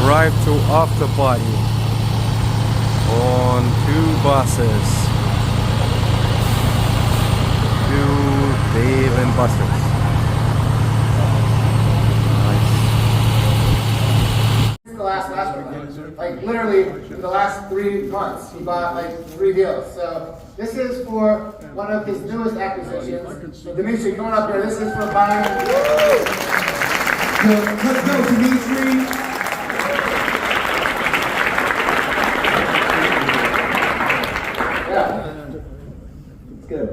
Arrived to after party on 2 buses. 2 Dave and Buster's. The last one, like literally in the last 3 months, he bought like 3 deals. So this is for one of his newest acquisitions. So Dimitri, come on up here. This is for buying. Let's go, Dimitri.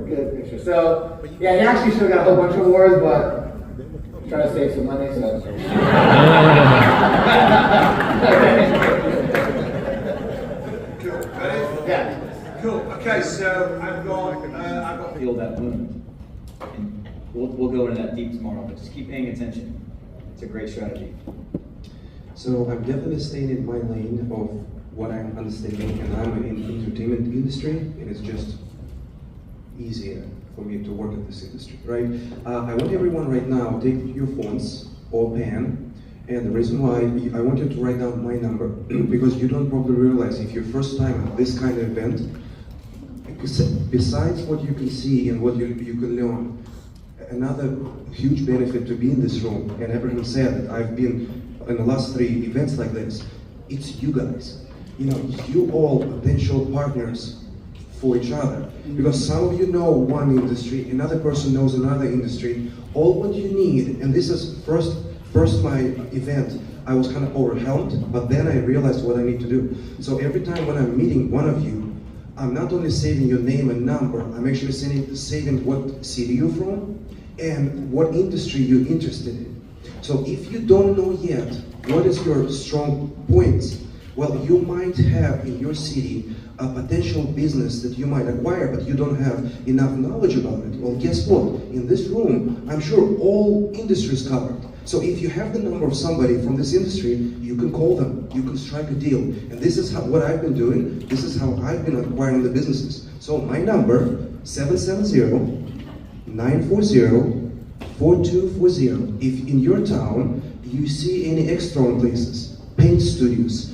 Good picture. So yeah, he actually should have got a whole bunch of awards, but I'm trying to save some money. So. Cool. Yeah. Cool. Okay, so I've got feel that movement. And we'll go into that deep tomorrow, but just keep paying attention. It's a great strategy. So I'm definitely staying in my lane of what I'm understanding, and I'm in the entertainment industry, and it's just easier for me to work in this industry, right? I want everyone right now take your phones or pen, and the reason why I want you to write down my number because you don't probably realize if you're first time at this kind of event, besides what you can see and what you can learn, another huge benefit to be in this room, and Abraham said that I've been in the last 3 events like this, it's you guys. You know, you all potential partners for each other. Because some of you know one industry, another person knows another industry. All what you need, and this is first my event, I was kind of overwhelmed, but then I realized what I need to do. So every time when I'm meeting one of you, I'm not only saving your name and number, I'm actually saving what city you're from and what industry you're interested in. So if you don't know yet what is your strong points, well, you might have in your city a potential business that you might acquire, but you don't have enough knowledge about it. Well, guess what? In this room, I'm sure all industries covered. So if you have the number of somebody from this industry, you can call them, you can strike a deal. And this is what I've been doing. This is how I've been acquiring the businesses. So my number, 770-940-4240. If in your town, you see any external places, paint studios,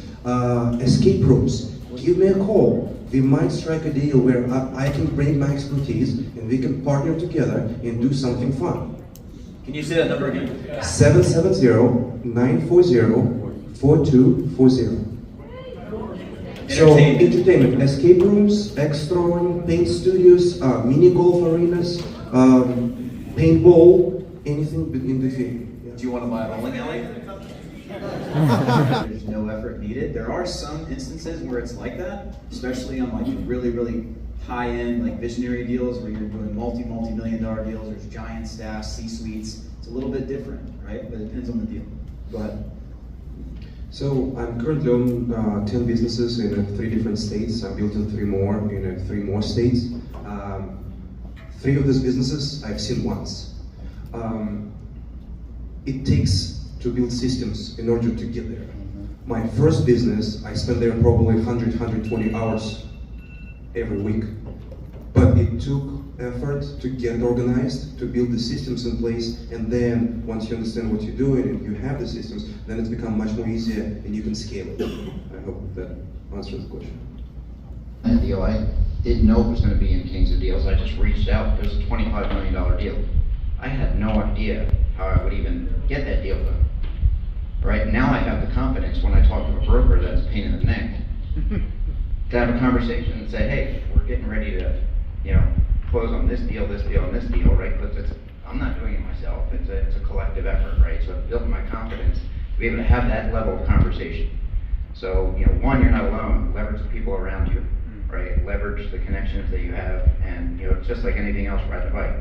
escape rooms, give me a call. We might strike a deal where I can bring my expertise and we can partner together and do something fun. Can you say that number again? 770-940-4240. So entertainment, escape rooms, extra paint studios, mini golf arenas, paintball, anything in between. Yeah. Do you want to buy a bowling alley? There's no effort needed. There are some instances where it's like that, especially on like really, really high-end like visionary deals where you're doing multi-million-dollar deals. There's giant staffs, C-suites. It's a little bit different, right? But it depends on the deal. Go ahead. So I'm currently on 10 businesses in 3 different states. I'm building 3 more in 3 more states. 3 of these businesses I've seen once. It takes to build systems in order to get there. My first business, I spent there probably 120 hours every week. But it took effort to get organized, to build the systems in place, and then once you understand what you're doing and you have the systems, then it's become much more easier and you can scale it. I hope that answers the question. That deal, I didn't know it was going to be in Kings of Deals. I just reached out. It was a $25 million deal. I had no idea how I would even get that deal done. Right now I have the confidence when I talk to a broker that's a pain in the neck to have a conversation and say, hey, we're getting ready to, close on this deal, and this deal, right? But I'm not doing it myself. It's a collective effort, right? So I've built my confidence to be able to have that level of conversation. So, one, you're not alone. Leverage the people around you, right? Leverage the connections that you have, and it's just like anything else riding a bike.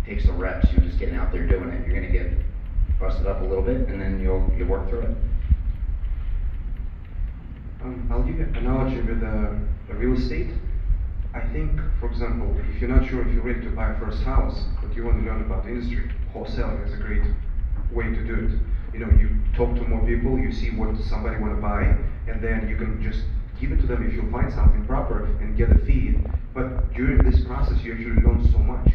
It takes the reps. You're just getting out there doing it. You're going to get busted up a little bit, and then you'll work through it. I'll give you an analogy with real estate. I think, for example, if you're not sure if you're ready to buy a first house, but you want to learn about the industry, wholesaling is a great way to do it. You know, you talk to more people, you see what somebody want to buy, and then you can just give it to them if you find something proper and get a fee. But during this process, you actually learn so much.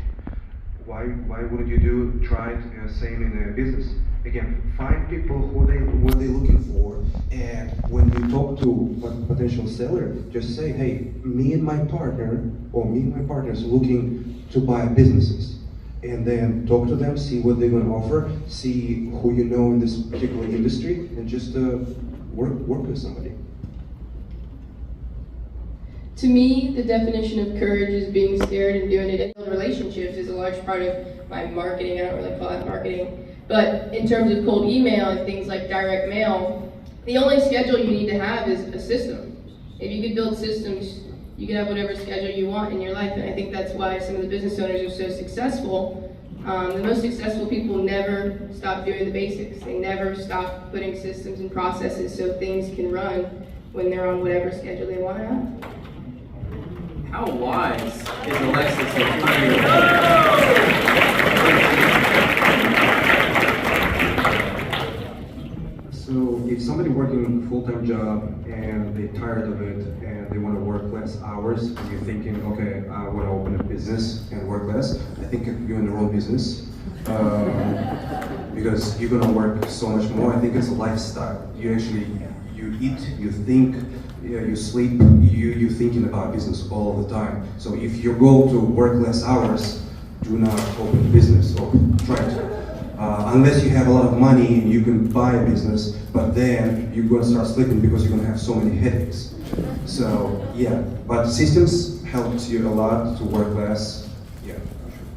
Why wouldn't you try it same in a business? Again, find people what they're looking for, and when you talk to a potential seller, just say, hey, me and my partner, or me and my partners looking to buy businesses. And then talk to them, see what they're going to offer, see who you know in this particular industry, and just work with somebody. To me, the definition of courage is being scared and doing it. Relationships is a large part of my marketing. I don't really call that marketing. But in terms of cold email and things like direct mail, the only schedule you need to have is a system. If you could build systems, you can have whatever schedule you want in your life, and I think that's why some of the business owners are so successful. The most successful people never stop doing the basics. They never stop putting systems and processes so things can run when they're on whatever schedule they want to have. How wise is Alexis at 20 years old? So if somebody working a full-time job and they're tired of it and they want to work less hours, and you're thinking, okay, I want to open a business and work less, I think you're in the wrong business. Because you're going to work so much more. I think it's a lifestyle. You eat, you think, you sleep, you're thinking about business all the time. So if your goal to work less hours, do not open a business or try to. Unless you have a lot of money and you can buy a business, but then you're going to start sleeping because you're going to have so many headaches. So yeah, but systems helps you a lot to work less. Yeah, for sure.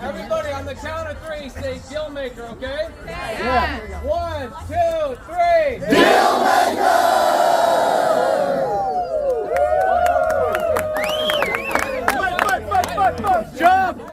Everybody on the count of three say deal maker, okay? Yeah. 1, 2, 3. Deal maker!